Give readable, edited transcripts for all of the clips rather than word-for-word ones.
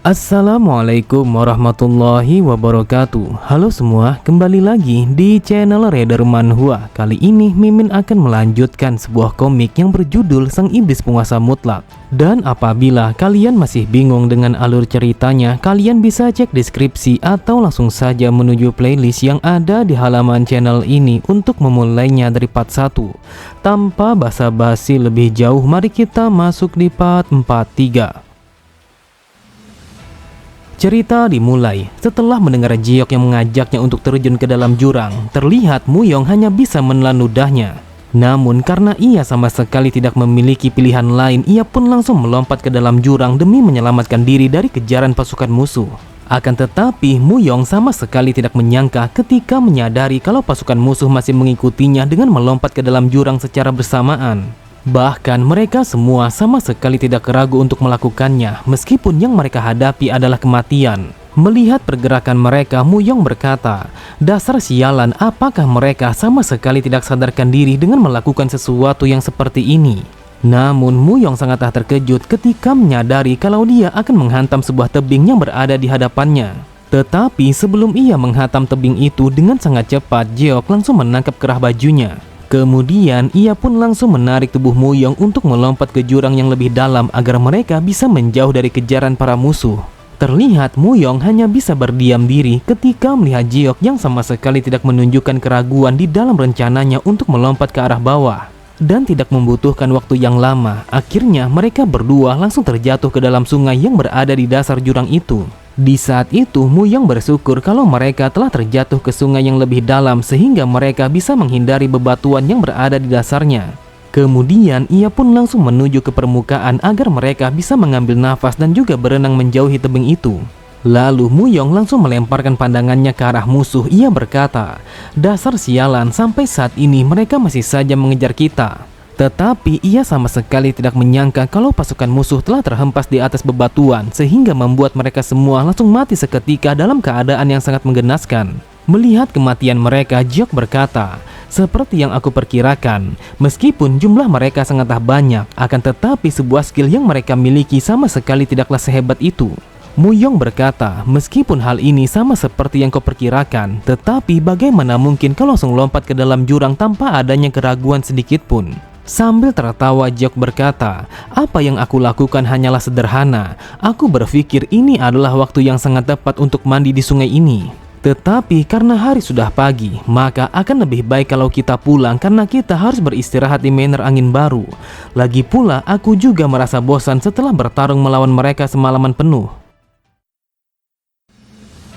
Assalamualaikum warahmatullahi wabarakatuh. Halo semua, kembali lagi di channel Raider Manhwa. Kali ini Mimin akan melanjutkan sebuah komik yang berjudul Sang Iblis Penguasa Mutlak. Dan apabila kalian masih bingung dengan alur ceritanya, kalian bisa cek deskripsi atau langsung saja menuju playlist yang ada di halaman channel ini untuk memulainya dari part 1. Tanpa basa-basi lebih jauh, mari kita masuk di part 43. Cerita dimulai setelah mendengar Jiok yang mengajaknya untuk terjun ke dalam jurang. Terlihat Muyong hanya bisa menelan ludahnya. Namun karena ia sama sekali tidak memiliki pilihan lain, ia pun langsung melompat ke dalam jurang demi menyelamatkan diri dari kejaran pasukan musuh. Akan tetapi Muyong sama sekali tidak menyangka ketika menyadari kalau pasukan musuh masih mengikutinya dengan melompat ke dalam jurang secara bersamaan. Bahkan mereka semua sama sekali tidak ragu untuk melakukannya, meskipun yang mereka hadapi adalah kematian. Melihat pergerakan mereka, Muyong berkata, "Dasar sialan, apakah mereka sama sekali tidak sadarkan diri dengan melakukan sesuatu yang seperti ini?" Namun Muyong sangatlah terkejut ketika menyadari kalau dia akan menghantam sebuah tebing yang berada di hadapannya. Tetapi sebelum ia menghantam tebing itu dengan sangat cepat, Jiok langsung menangkap kerah bajunya. Kemudian ia pun langsung menarik tubuh Muyong untuk melompat ke jurang yang lebih dalam agar mereka bisa menjauh dari kejaran para musuh. Terlihat Muyong hanya bisa berdiam diri ketika melihat Jiok yang sama sekali tidak menunjukkan keraguan di dalam rencananya untuk melompat ke arah bawah. Dan tidak membutuhkan waktu yang lama, akhirnya mereka berdua langsung terjatuh ke dalam sungai yang berada di dasar jurang itu. Di saat itu, Muyong bersyukur kalau mereka telah terjatuh ke sungai yang lebih dalam sehingga mereka bisa menghindari bebatuan yang berada di dasarnya. Kemudian, ia pun langsung menuju ke permukaan agar mereka bisa mengambil nafas dan juga berenang menjauhi tebing itu. Lalu Muyong langsung melemparkan pandangannya ke arah musuh. Ia berkata, "Dasar sialan, sampai saat ini mereka masih saja mengejar kita." Tetapi ia sama sekali tidak menyangka kalau pasukan musuh telah terhempas di atas bebatuan sehingga membuat mereka semua langsung mati seketika dalam keadaan yang sangat menggenaskan. Melihat kematian mereka, Jiok berkata, "Seperti yang aku perkirakan, meskipun jumlah mereka sangatlah banyak, akan tetapi sebuah skill yang mereka miliki sama sekali tidaklah sehebat itu." Muyong berkata, "Meskipun hal ini sama seperti yang kau perkirakan, tetapi bagaimana mungkin kau langsung lompat ke dalam jurang tanpa adanya keraguan sedikit pun?" Sambil tertawa, Jiok berkata, "Apa yang aku lakukan hanyalah sederhana. Aku berpikir ini adalah waktu yang sangat tepat untuk mandi di sungai ini. Tetapi karena hari sudah pagi, maka akan lebih baik kalau kita pulang karena kita harus beristirahat di Manor Angin Baru. Lagi pula, aku juga merasa bosan setelah bertarung melawan mereka semalaman penuh."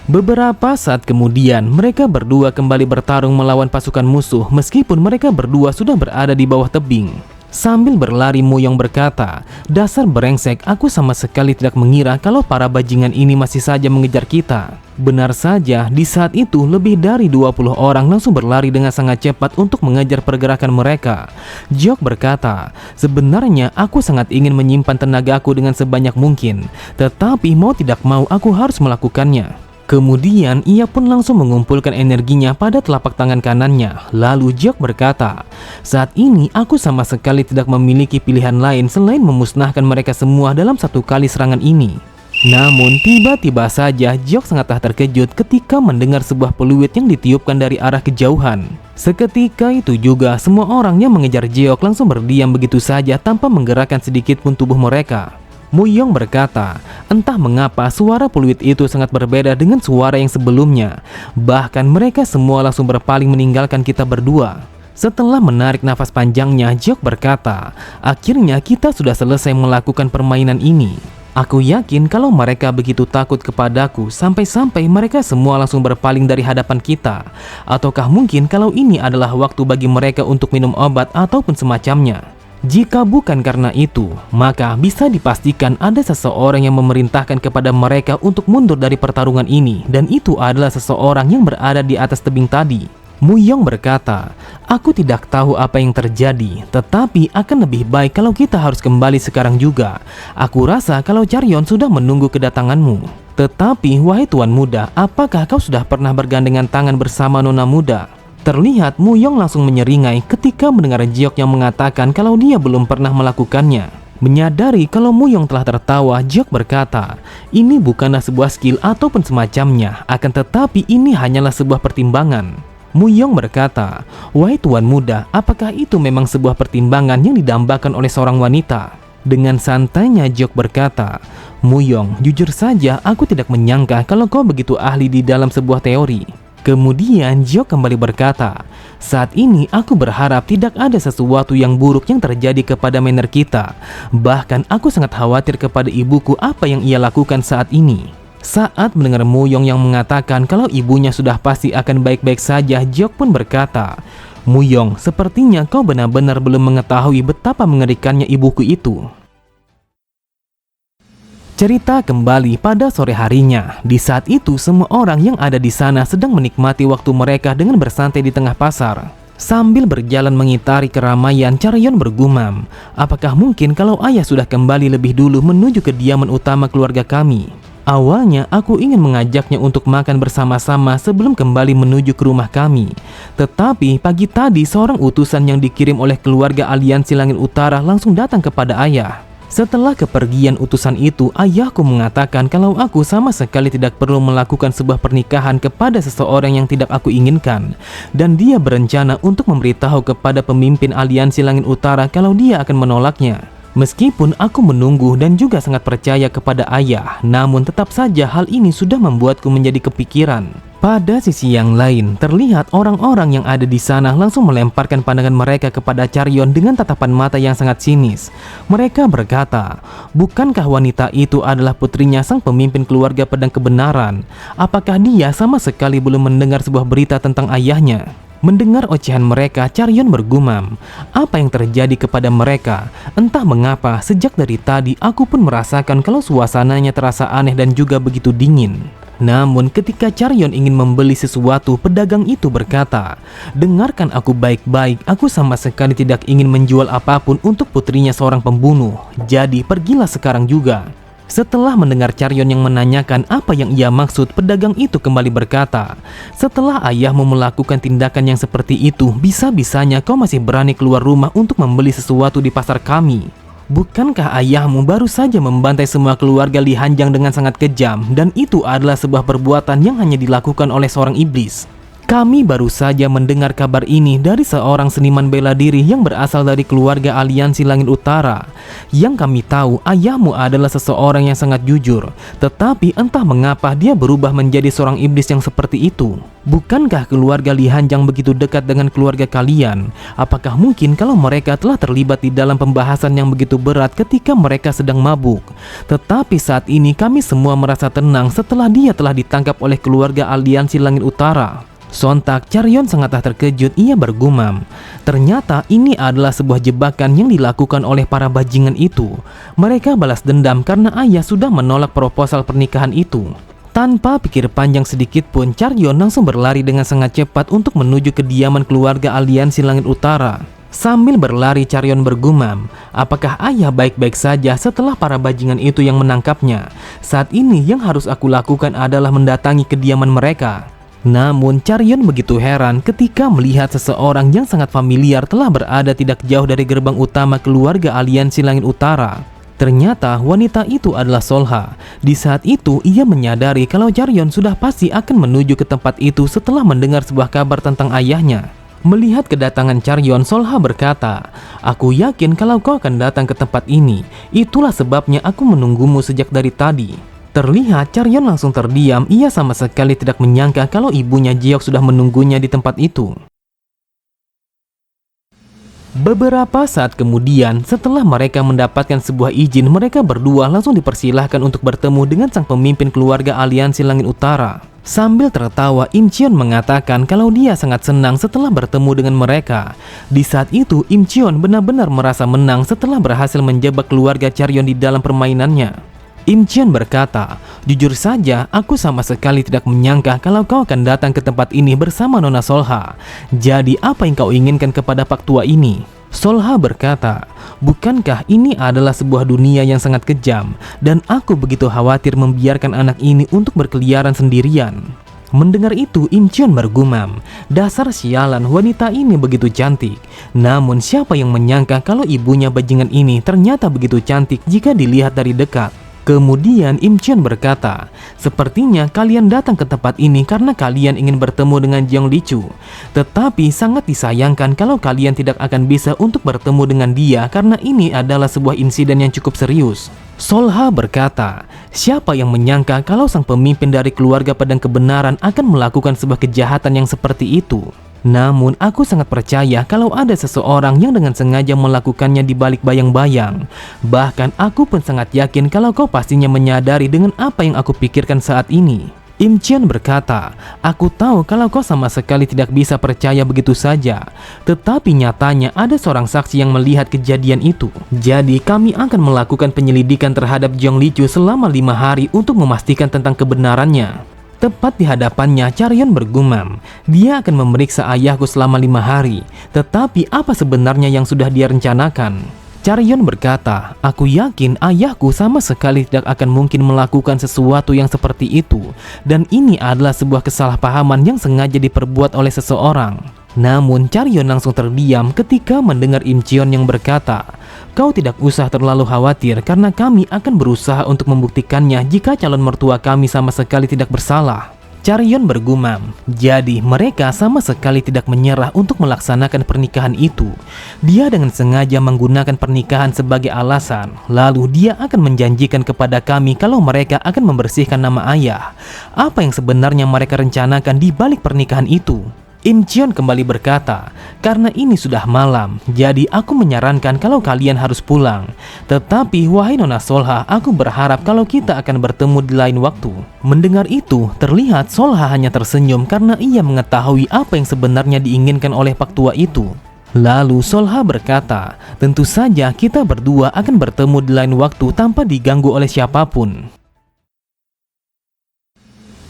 Beberapa saat kemudian, mereka berdua kembali bertarung melawan pasukan musuh meskipun mereka berdua sudah berada di bawah tebing. Sambil berlari, Muyong berkata, "Dasar brengsek, aku sama sekali tidak mengira kalau para bajingan ini masih saja mengejar kita." Benar saja, di saat itu lebih dari 20 orang langsung berlari dengan sangat cepat untuk mengejar pergerakan mereka. Jiok berkata, "Sebenarnya aku sangat ingin menyimpan tenagaku dengan sebanyak mungkin, tetapi mau tidak mau aku harus melakukannya." Kemudian ia pun langsung mengumpulkan energinya pada telapak tangan kanannya. Lalu Jiok berkata, "Saat ini aku sama sekali tidak memiliki pilihan lain selain memusnahkan mereka semua dalam satu kali serangan ini." Namun tiba-tiba saja Jiok sangatlah terkejut ketika mendengar sebuah peluit yang ditiupkan dari arah kejauhan. Seketika itu juga semua orang yang mengejar Jiok langsung berdiam begitu saja tanpa menggerakkan sedikit pun tubuh mereka. Muyong berkata, "Entah mengapa suara peluit itu sangat berbeda dengan suara yang sebelumnya. Bahkan mereka semua langsung berpaling meninggalkan kita berdua." Setelah menarik nafas panjangnya, Jiok berkata, "Akhirnya kita sudah selesai melakukan permainan ini. Aku yakin kalau mereka begitu takut kepadaku sampai-sampai mereka semua langsung berpaling dari hadapan kita. Ataukah mungkin kalau ini adalah waktu bagi mereka untuk minum obat ataupun semacamnya? Jika bukan karena itu, maka bisa dipastikan ada seseorang yang memerintahkan kepada mereka untuk mundur dari pertarungan ini, dan itu adalah seseorang yang berada di atas tebing tadi." Muyong berkata, "Aku tidak tahu apa yang terjadi, tetapi akan lebih baik kalau kita harus kembali sekarang juga. Aku rasa kalau Caryon sudah menunggu kedatanganmu. Tetapi, wahai Tuan Muda, apakah kau sudah pernah bergandengan tangan bersama Nona Muda?" Terlihat Muyong langsung menyeringai ketika mendengar Jiok yang mengatakan kalau dia belum pernah melakukannya. Menyadari kalau Muyong telah tertawa, Jiok berkata, ini bukanlah sebuah skill ataupun semacamnya, akan tetapi ini hanyalah sebuah pertimbangan. Muyong berkata, wahai tuan muda, apakah itu memang sebuah pertimbangan yang didambakan oleh seorang wanita? Dengan santainya Jiok berkata, Muyong, jujur saja aku tidak menyangka kalau kau begitu ahli di dalam sebuah teori. Kemudian Jiok kembali berkata, saat ini aku berharap tidak ada sesuatu yang buruk yang terjadi kepada manor kita. Bahkan aku sangat khawatir kepada ibuku apa yang ia lakukan saat ini. Saat mendengar Muyong yang mengatakan kalau ibunya sudah pasti akan baik-baik saja, Jiok pun berkata, Muyong, sepertinya kau benar-benar belum mengetahui betapa mengerikannya ibuku itu. Cerita kembali pada sore harinya. Di saat itu semua orang yang ada di sana sedang menikmati waktu mereka dengan bersantai di tengah pasar. Sambil berjalan mengitari keramaian, Charyeon bergumam, apakah mungkin kalau ayah sudah kembali lebih dulu menuju kediaman utama keluarga kami? Awalnya aku ingin mengajaknya untuk makan bersama-sama sebelum kembali menuju ke rumah kami. Tetapi pagi tadi seorang utusan yang dikirim oleh keluarga Aliansi Langit Utara langsung datang kepada ayah. Setelah kepergian utusan itu, ayahku mengatakan kalau aku sama sekali tidak perlu melakukan sebuah pernikahan kepada seseorang yang tidak aku inginkan. Dan dia berencana untuk memberitahu kepada pemimpin Aliansi Langit Utara kalau dia akan menolaknya. Meskipun aku menunggu dan juga sangat percaya kepada ayah, namun tetap saja hal ini sudah membuatku menjadi kepikiran. Pada sisi yang lain, terlihat orang-orang yang ada di sana langsung melemparkan pandangan mereka kepada Charyeon dengan tatapan mata yang sangat sinis. Mereka berkata, bukankah wanita itu adalah putrinya sang pemimpin keluarga pedang kebenaran? Apakah dia sama sekali belum mendengar sebuah berita tentang ayahnya? Mendengar ocehan mereka, Charyeon bergumam, apa yang terjadi kepada mereka? Entah mengapa, sejak dari tadi aku pun merasakan kalau suasananya terasa aneh dan juga begitu dingin. Namun ketika Charyeon ingin membeli sesuatu, pedagang itu berkata, dengarkan aku baik-baik, aku sama sekali tidak ingin menjual apapun untuk putrinya seorang pembunuh. Jadi pergilah sekarang juga. Setelah mendengar Charyeon yang menanyakan apa yang ia maksud, pedagang itu kembali berkata, setelah ayahmu melakukan tindakan yang seperti itu, bisa-bisanya kau masih berani keluar rumah untuk membeli sesuatu di pasar kami. Bukankah ayahmu baru saja membantai semua keluarga Li Hanjang dengan sangat kejam, dan itu adalah sebuah perbuatan yang hanya dilakukan oleh seorang iblis? Kami baru saja mendengar kabar ini dari seorang seniman bela diri yang berasal dari keluarga Aliansi Langit Utara. Yang kami tahu, ayahmu adalah seseorang yang sangat jujur, tetapi entah mengapa dia berubah menjadi seorang iblis yang seperti itu. Bukankah keluarga Li Hanjang begitu dekat dengan keluarga kalian? Apakah mungkin kalau mereka telah terlibat di dalam pembahasan yang begitu berat ketika mereka sedang mabuk? Tetapi saat ini kami semua merasa tenang setelah dia telah ditangkap oleh keluarga Aliansi Langit Utara. Sontak Charyeon sangatlah terkejut, ia bergumam, ternyata ini adalah sebuah jebakan yang dilakukan oleh para bajingan itu. Mereka balas dendam karena ayah sudah menolak proposal pernikahan itu. Tanpa pikir panjang sedikit pun, Charyeon langsung berlari dengan sangat cepat untuk menuju kediaman keluarga Aliansi Langit Utara. Sambil berlari, Charyeon bergumam, apakah ayah baik-baik saja setelah para bajingan itu yang menangkapnya? Saat ini yang harus aku lakukan adalah mendatangi kediaman mereka. Namun Charyeon begitu heran ketika melihat seseorang yang sangat familiar telah berada tidak jauh dari gerbang utama keluarga Aliansi Langit Utara. Ternyata wanita itu adalah Solha. Di saat itu ia menyadari kalau Charyeon sudah pasti akan menuju ke tempat itu setelah mendengar sebuah kabar tentang ayahnya. Melihat kedatangan Charyeon, Solha berkata, aku yakin kalau kau akan datang ke tempat ini. Itulah sebabnya aku menunggumu sejak dari tadi. Terlihat Charyeon langsung terdiam, ia sama sekali tidak menyangka kalau ibunya Jiok sudah menunggunya di tempat itu. Beberapa saat kemudian, setelah mereka mendapatkan sebuah izin, mereka berdua langsung dipersilahkan untuk bertemu dengan sang pemimpin keluarga Aliansi Langit Utara. Sambil tertawa, Im Cheon mengatakan kalau dia sangat senang setelah bertemu dengan mereka. Di saat itu, Im Cheon benar-benar merasa menang setelah berhasil menjebak keluarga Charyeon di dalam permainannya. Im Cheon berkata, jujur saja aku sama sekali tidak menyangka kalau kau akan datang ke tempat ini bersama Nona Solha. Jadi apa yang kau inginkan kepada pak tua ini? Solha berkata, bukankah ini adalah sebuah dunia yang sangat kejam, dan aku begitu khawatir membiarkan anak ini untuk berkeliaran sendirian. Mendengar itu, Im Cheon bergumam, dasar sialan, wanita ini begitu cantik. Namun siapa yang menyangka kalau ibunya bajingan ini ternyata begitu cantik jika dilihat dari dekat. Kemudian Im Cheon berkata, sepertinya kalian datang ke tempat ini karena kalian ingin bertemu dengan Jeong Li-chu. Tetapi sangat disayangkan kalau kalian tidak akan bisa untuk bertemu dengan dia karena ini adalah sebuah insiden yang cukup serius. Solha berkata, siapa yang menyangka kalau sang pemimpin dari keluarga pedang kebenaran akan melakukan sebuah kejahatan yang seperti itu. Namun aku sangat percaya kalau ada seseorang yang dengan sengaja melakukannya di balik bayang-bayang. Bahkan aku pun sangat yakin kalau kau pastinya menyadari dengan apa yang aku pikirkan saat ini. Im Cheon berkata, aku tahu kalau kau sama sekali tidak bisa percaya begitu saja. Tetapi nyatanya ada seorang saksi yang melihat kejadian itu. Jadi kami akan melakukan penyelidikan terhadap Jeong Li-chu selama 5 hari untuk memastikan tentang kebenarannya. Tepat di hadapannya, Charyeon bergumam, dia akan memeriksa ayahku selama 5 hari. Tetapi apa sebenarnya yang sudah dia rencanakan? Charyeon berkata, aku yakin ayahku sama sekali tidak akan mungkin melakukan sesuatu yang seperti itu. Dan ini adalah sebuah kesalahpahaman yang sengaja diperbuat oleh seseorang. Namun Charyeon langsung terdiam ketika mendengar Im Cheon yang berkata, kau tidak usah terlalu khawatir karena kami akan berusaha untuk membuktikannya jika calon mertua kami sama sekali tidak bersalah. Charyeon bergumam, jadi mereka sama sekali tidak menyerah untuk melaksanakan pernikahan itu. Dia dengan sengaja menggunakan pernikahan sebagai alasan, lalu dia akan menjanjikan kepada kami kalau mereka akan membersihkan nama ayah. Apa yang sebenarnya mereka rencanakan di balik pernikahan itu? Im Cheon kembali berkata, karena ini sudah malam, jadi aku menyarankan kalau kalian harus pulang. Tetapi wahai Nona Solha, aku berharap kalau kita akan bertemu di lain waktu. Mendengar itu, terlihat Solha hanya tersenyum karena ia mengetahui apa yang sebenarnya diinginkan oleh pak tua itu. Lalu Solha berkata, tentu saja kita berdua akan bertemu di lain waktu tanpa diganggu oleh siapapun.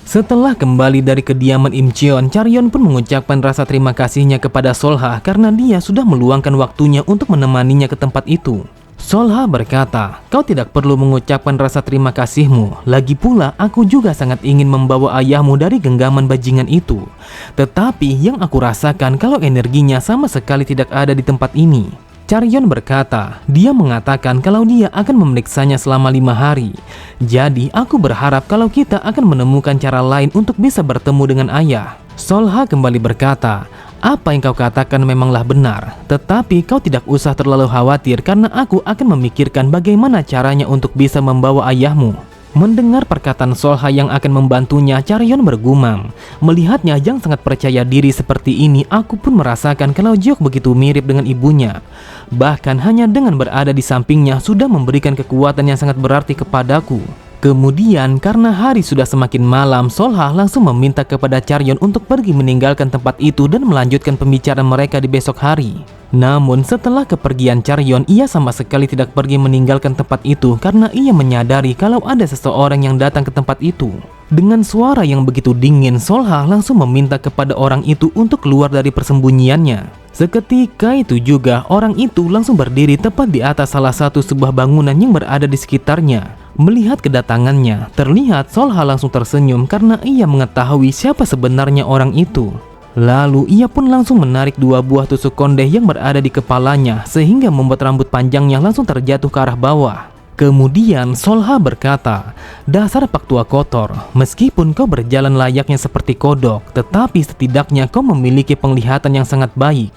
Setelah kembali dari kediaman Im Cheon, Charyeon pun mengucapkan rasa terima kasihnya kepada Solha karena dia sudah meluangkan waktunya untuk menemaninya ke tempat itu. Solha berkata, kau tidak perlu mengucapkan rasa terima kasihmu. Lagi pula, aku juga sangat ingin membawa ayahmu dari genggaman bajingan itu. Tetapi yang aku rasakan kalau energinya sama sekali tidak ada di tempat ini. Charyeon berkata, dia mengatakan kalau dia akan memeriksanya selama 5 hari. Jadi aku berharap kalau kita akan menemukan cara lain untuk bisa bertemu dengan ayah. Solha kembali berkata, apa yang kau katakan memanglah benar. Tetapi kau tidak usah terlalu khawatir karena aku akan memikirkan bagaimana caranya untuk bisa membawa ayahmu. Mendengar perkataan Solha yang akan membantunya, Charyeon bergumam. Melihatnya yang sangat percaya diri seperti ini, aku pun merasakan kalau Jeok begitu mirip dengan ibunya. Bahkan hanya dengan berada di sampingnya sudah memberikan kekuatan yang sangat berarti kepadaku. Kemudian karena hari sudah semakin malam, Solha langsung meminta kepada Charyeon untuk pergi meninggalkan tempat itu dan melanjutkan pembicaraan mereka di besok hari. Namun setelah kepergian Charyeon, ia sama sekali tidak pergi meninggalkan tempat itu karena ia menyadari kalau ada seseorang yang datang ke tempat itu. Dengan suara yang begitu dingin, Solha langsung meminta kepada orang itu untuk keluar dari persembunyiannya. Seketika itu juga orang itu langsung berdiri tepat di atas salah satu sebuah bangunan yang berada di sekitarnya. Melihat kedatangannya, terlihat Solha langsung tersenyum karena ia mengetahui siapa sebenarnya orang itu. Lalu ia pun langsung menarik 2 buah tusuk kondeh yang berada di kepalanya sehingga membuat rambut panjangnya langsung terjatuh ke arah bawah. Kemudian Solha berkata, dasar pak tua kotor, meskipun kau berjalan layaknya seperti kodok, tetapi setidaknya kau memiliki penglihatan yang sangat baik.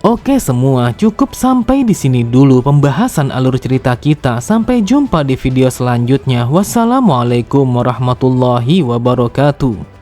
Oke semua, cukup sampai di sini dulu pembahasan alur cerita kita. Sampai jumpa di video selanjutnya. Wassalamualaikum warahmatullahi wabarakatuh.